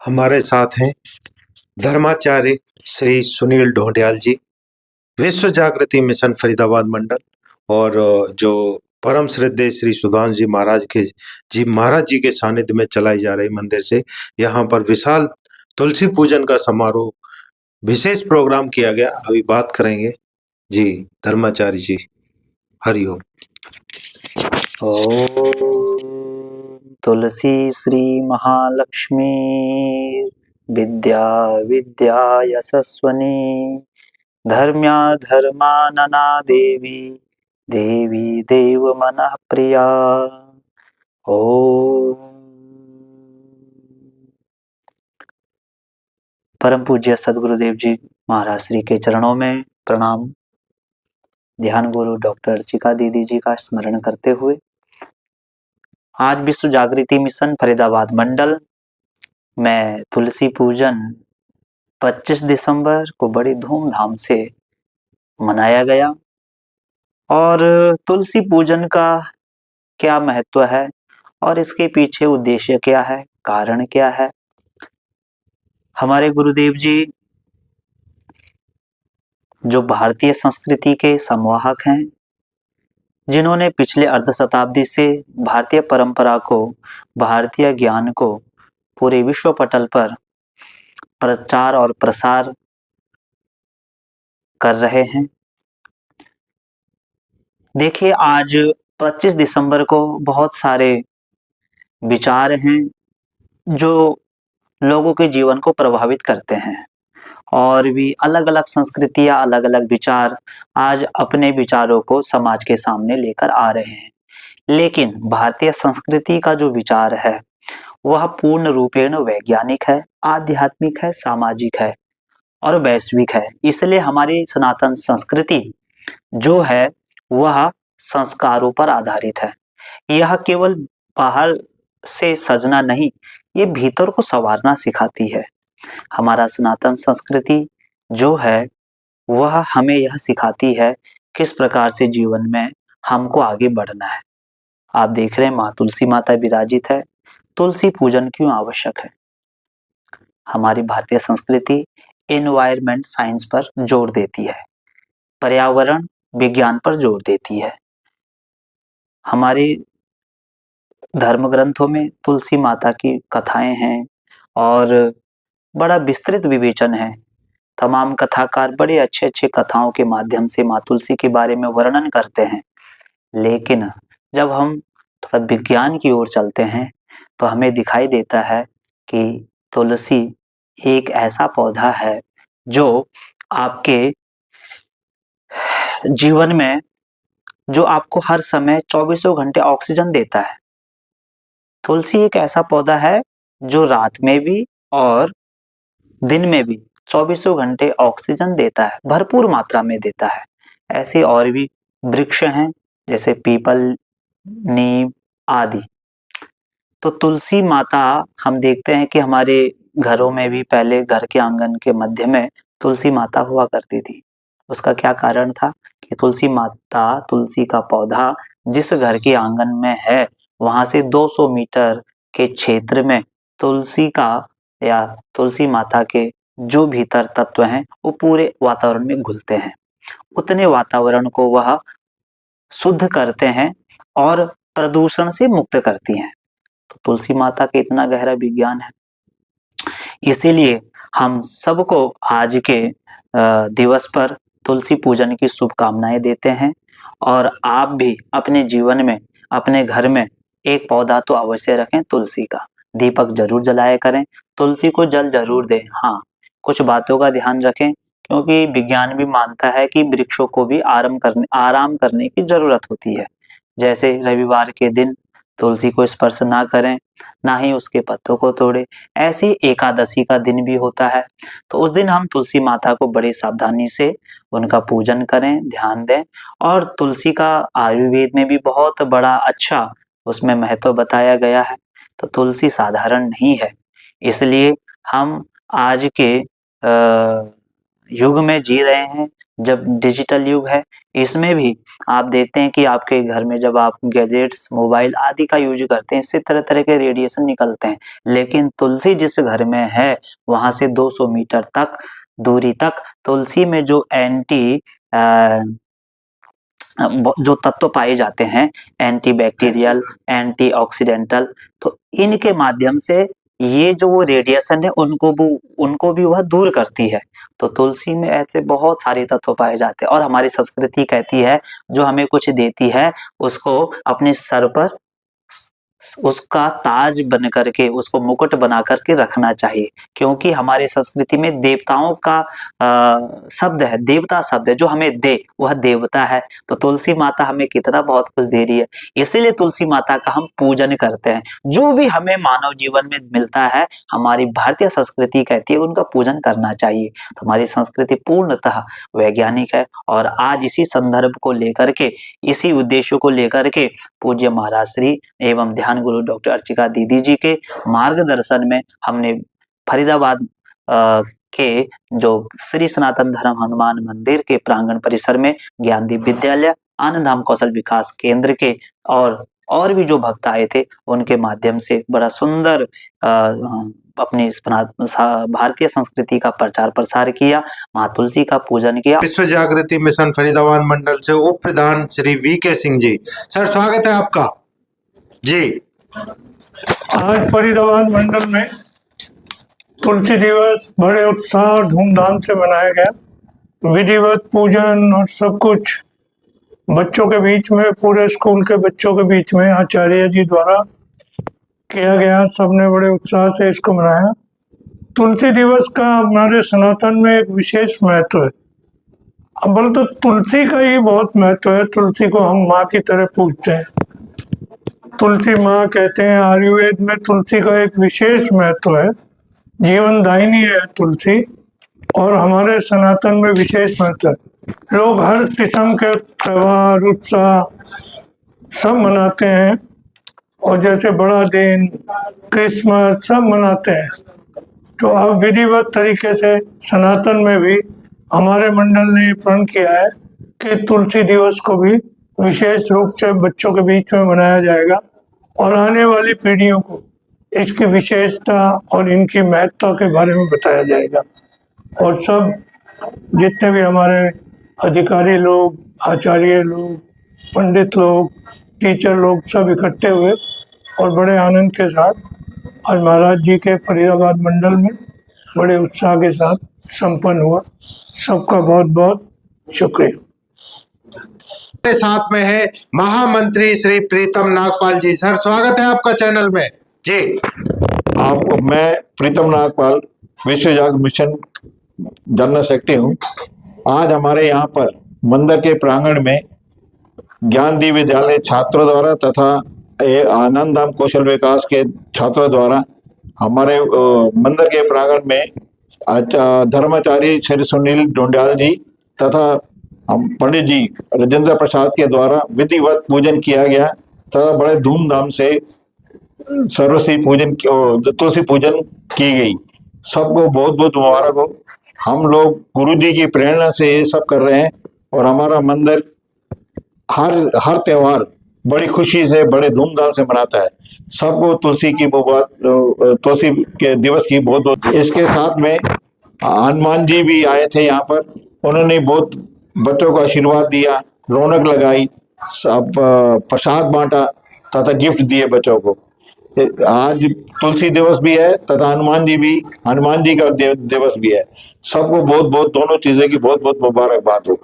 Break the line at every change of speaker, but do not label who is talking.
हमारे साथ हैं धर्माचार्य श्री सुनील ढोंडियाल जी, विश्व जागृति मिशन फरीदाबाद मंडल, और जो परम श्रद्धेय श्री सुधांशु जी महाराज जी के सानिध्य में चलाई जा रही मंदिर से यहाँ पर विशाल तुलसी पूजन का समारोह विशेष प्रोग्राम किया गया। अभी बात करेंगे जी धर्माचार्य जी। हरिओम।
ओम तुलसी श्री महालक्ष्मी विद्या विद्या यशस्वनी धर्म्या धर्मानना देवी देवी देव मनः प्रिया। ओम परम पूज्य सदगुरुदेव जी महाराज श्री के चरणों में प्रणाम। ध्यान गुरु डॉक्टर चिका दीदी जी का स्मरण करते हुए आज विश्व जागृति मिशन फरीदाबाद मंडल में तुलसी पूजन 25 दिसंबर को बड़ी धूमधाम से मनाया गया। और तुलसी पूजन का क्या महत्व है और इसके पीछे उद्देश्य क्या है, कारण क्या है। हमारे गुरुदेव जी जो भारतीय संस्कृति के संवाहक हैं, जिन्होंने पिछले अर्ध शताब्दी से भारतीय परंपरा को, भारतीय ज्ञान को पूरे विश्व पटल पर प्रचार और प्रसार कर रहे हैं। देखिए, आज 25 दिसंबर को बहुत सारे विचार हैं जो लोगों के जीवन को प्रभावित करते हैं, और भी अलग अलग संस्कृतियां, अलग अलग विचार आज अपने विचारों को समाज के सामने लेकर आ रहे हैं। लेकिन भारतीय संस्कृति का जो विचार है वह पूर्ण रूपेण वैज्ञानिक है, आध्यात्मिक है, सामाजिक है और वैश्विक है। इसलिए हमारी सनातन संस्कृति जो है वह संस्कारों पर आधारित है। यह केवल बाहर से सजना नहीं, ये भीतर को संवारना सिखाती है। हमारा सनातन संस्कृति जो है वह हमें यह सिखाती है किस प्रकार से जीवन में हमको आगे बढ़ना है। आप देख रहे हैं माँ तुलसी माता विराजित है। तुलसी पूजन क्यों आवश्यक है? हमारी भारतीय संस्कृति एनवायरमेंट साइंस पर जोर देती है, पर्यावरण विज्ञान पर जोर देती है। हमारे धर्म ग्रंथों में तुलसी माता की कथाएं हैं और बड़ा विस्तृत विवेचन है। तमाम कथाकार बड़े अच्छे अच्छे कथाओं के माध्यम से माँ तुलसी के बारे में वर्णन करते हैं। लेकिन जब हम थोड़ा विज्ञान की ओर चलते हैं तो हमें दिखाई देता है कि तुलसी एक ऐसा पौधा है जो आपके जीवन में, जो आपको हर समय 24 घंटे ऑक्सीजन देता है। तुलसी एक ऐसा पौधा है जो रात में भी और दिन में भी 24 घंटे ऑक्सीजन देता है, भरपूर मात्रा में देता है। ऐसे और भी वृक्ष हैं जैसे पीपल, नीम आदि। तो तुलसी माता हम देखते हैं कि हमारे घरों में भी पहले घर के आंगन के मध्य में तुलसी माता हुआ करती थी। उसका क्या कारण था कि तुलसी माता, तुलसी का पौधा जिस घर के आंगन में है वहां से 200 मीटर के क्षेत्र में तुलसी का या तुलसी माता के जो भीतर तत्व हैं वो पूरे वातावरण में घुलते हैं। उतने वातावरण को वह शुद्ध करते हैं और प्रदूषण से मुक्त करती हैं। तो तुलसी माता का इतना गहरा विज्ञान है। इसीलिए हम सबको आज के दिवस पर तुलसी पूजन की शुभकामनाएं देते हैं। और आप भी अपने जीवन में, अपने घर में एक पौधा तो अवश्य रखें तुलसी का। दीपक जरूर जलाया करें, तुलसी को जल जरूर दें। हाँ, कुछ बातों का ध्यान रखें क्योंकि विज्ञान भी मानता है कि वृक्षों को भी आराम करने की जरूरत होती है। जैसे रविवार के दिन तुलसी को स्पर्श ना करें, ना ही उसके पत्तों को तोड़े। ऐसे एकादशी का दिन भी होता है, तो उस दिन हम तुलसी माता को बड़ी सावधानी से उनका पूजन करें, ध्यान दें। और तुलसी का आयुर्वेद में भी बहुत बड़ा अच्छा उसमें महत्व बताया गया है। तो तुलसी साधारण नहीं है, इसलिए हम आज के युग में जी रहे हैं, जब डिजिटल युग है, इसमें भी आप देखते हैं कि आपके घर में जब आप गैजेट्स, मोबाइल आदि का यूज करते हैं, इससे तरह तरह के रेडिएशन निकलते हैं। लेकिन तुलसी जिस घर में है, वहां से 200 मीटर तक दूरी तक तुलसी में जो जो तत्व पाए जाते हैं, एंटी बैक्टीरियल, एंटी ऑक्सीडेंटल, तो इनके माध्यम से ये जो वो रेडिएशन है उनको भी वह दूर करती है। तो तुलसी में ऐसे बहुत सारे तत्व पाए जाते हैं और हमारी संस्कृति कहती है जो हमें कुछ देती है उसको अपने सर पर उसका ताज बन करके, उसको मुकुट बना करके रखना चाहिए, क्योंकि हमारे संस्कृति में देवताओं का शब्द है, देवता शब्द है, जो हमें दे वह देवता है। तो तुलसी माता हमें कितना बहुत कुछ दे रही है, इसीलिए तुलसी माता का हम पूजन करते हैं। जो भी हमें मानव जीवन में मिलता है, हमारी भारतीय संस्कृति कहती है उनका पूजन करना चाहिए। तो हमारी संस्कृति पूर्णतः वैज्ञानिक है और आज इसी संदर्भ को लेकर के, इसी उद्देश्यों को लेकर के पूज्य महाराज श्री एवं ध्यान गुरु डॉक्टर अर्चिका दीदी जी के मार्गदर्शन में हमने फरीदाबाद के जो श्री सनातन धर्म हनुमान मंदिर के प्रांगण परिसर में ज्ञानदीप विद्यालय, आनंद धाम कौशल विकास केंद्र के और भी जो भक्त आए थे, उनके माध्यम से बड़ा सुंदर अपनी भारतीय संस्कृति का प्रचार प्रसार किया, माँ तुलसी का पूजन किया।
विश्व जागृति मिशन फरीदाबाद मंडल से उप प्रधान श्री वीके सिंह जी, सर स्वागत है आपका जी।
आज फरीदाबाद मंडल में तुलसी दिवस बड़े उत्साह और धूमधाम से मनाया गया। विधिवत पूजन और सब कुछ बच्चों के बीच में, पूरे स्कूल के बच्चों के बीच में आचार्य जी द्वारा किया गया। सबने बड़े उत्साह से इसको मनाया। तुलसी दिवस का हमारे सनातन में एक विशेष महत्व है। अब बोले तो तुलसी का ही बहुत महत्व है। तुलसी को हम माँ की तरह पूजते हैं, तुलसी माँ कहते हैं। आयुर्वेद में तुलसी का एक विशेष महत्व है, जीवन दायिनी है तुलसी, और हमारे सनातन में विशेष महत्व है। लोग हर किस्म के त्योहार, उत्साह सब मनाते हैं, और जैसे बड़ा दिन, क्रिसमस सब मनाते हैं। तो अब विधिवत तरीके से सनातन में भी हमारे मंडल ने प्रण किया है कि तुलसी दिवस को भी विशेष रूप से बच्चों के बीच में मनाया जाएगा, और आने वाली पीढ़ियों को इसकी विशेषता और इनकी महत्ता के बारे में बताया जाएगा। और सब जितने भी हमारे अधिकारी लोग, आचार्य लोग, पंडित लोग, टीचर लोग सब इकट्ठे हुए और बड़े आनंद के साथ आज महाराज जी के फरीदाबाद मंडल में बड़े उत्साह के साथ संपन्न हुआ। सबका बहुत बहुत शुक्रिया।
मेरे साथ में है महामंत्री श्री प्रीतम नागपाल जी, सर स्वागत है आपका चैनल में जी।
मैं प्रीतम नागपाल, विश्व जागृति मिशन जनरल सेक्रेटरी हूँ। आज हमारे यहाँ पर मंदिर के प्रांगण में ज्ञानदीप विद्यालय छात्रों द्वारा तथा आनंद धाम कौशल विकास के छात्रों द्वारा हमारे मंदिर के प्रांगण में धर्माचार्य श्री सुनील ढोंडियाल जी तथा पंडित जी राजेंद्र प्रसाद के द्वारा विधिवत पूजन किया गया तथा बड़े धूमधाम से सरस्वती पूजन, तुलसी पूजन की गई। सबको बहुत बहुत मुबारक हो। हम लोग गुरु जी की प्रेरणा से ये सब कर रहे हैं, और हमारा मंदिर हर त्योहार बड़ी खुशी से, बड़े धूमधाम से मनाता है। सबको तुलसी तुलसी के दिवस की बहुत बहुत। इसके साथ में हनुमान जी भी आए थे यहाँ पर, उन्होंने बहुत बच्चों को आशीर्वाद दिया, रौनक लगाई, सब प्रसाद बांटा तथा गिफ्ट दिए बच्चों को। आज तुलसी दिवस भी है तथा हनुमान जी का दिवस भी है। सबको बहुत बहुत, दोनों चीजें की बहुत बहुत मुबारकबाद हो।